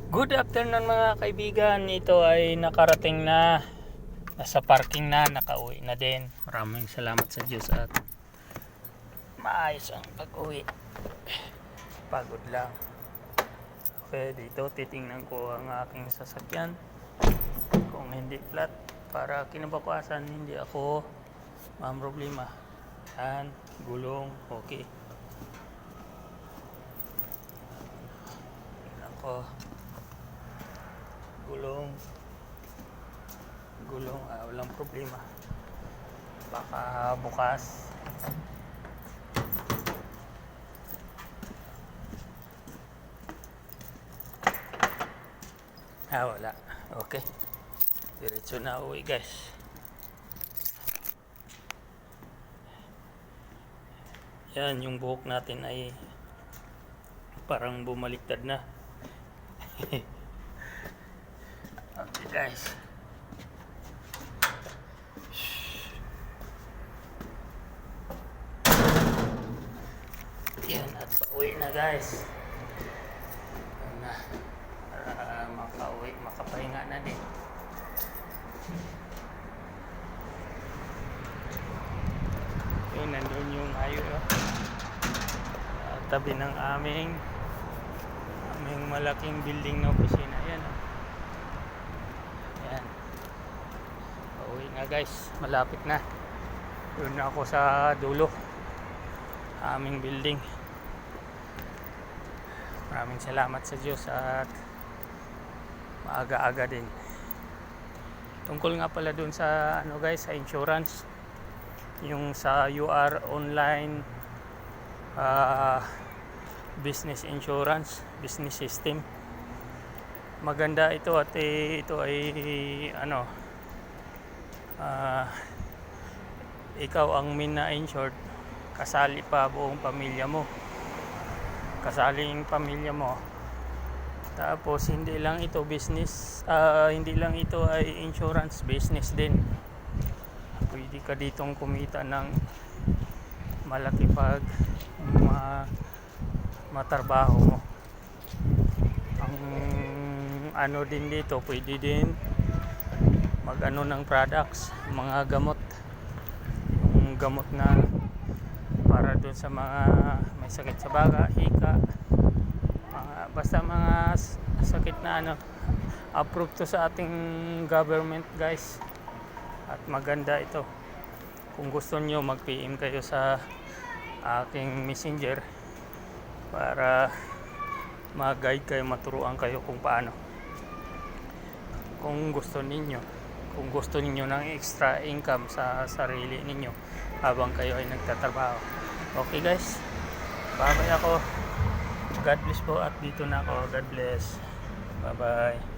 Good afternoon mga kaibigan. Ito ay nakarating na. Nasa parking na, nakauwi na din. Maraming salamat sa Diyos at maayos ang pag-uwi. Pagod lang. Okay, dito titingnan ko ang aking sasakyan. Kung hindi flat, para kinabukasan hindi ako problema. Yan, gulong, okay. Tingnan ko. Gulong, walang problema. Baka bukas. Wala. Okay. Diretso na uwi guys. Yan, yung buhok natin ay parang bumaliktad na. Okay guys. Yan, at pauwi na guys. Yan na. Para makauwi, makapahinga na din. Yun, nandun yung highway. Tabi ng aming malaking building na opisina. Yan. Yan. Pauwi na guys. Malapit na. Yun na ako sa dulo. Aming building. Maraming salamat sa Diyos at maaga-aga din. Tungkol nga pala dun sa guys, sa insurance. Yung sa UR online business insurance, business system. Maganda ito at ito ay ikaw ang mina-insured, kasali pa buong pamilya mo. Kasali yung pamilya mo. Tapos hindi lang ito business, hindi lang ito ay insurance, business din. Pwede ka ditong kumita ng malaki pag matrabaho mo. Ang din dito, pwede din ng products, mga gamot. Yung gamot na para doon sa mga may sakit sa baga, hika, basta mga sakit na approved to sa ating government guys. At maganda ito. Kung gusto nyo, mag-PM kayo sa aking messenger para mag-guide kayo, maturuan kayo kung paano. Kung gusto ninyo ng extra income sa sarili ninyo habang kayo ay nagtatrabaho. Okay guys, bye bye ako. God bless po at dito na ako. God bless. Bye bye.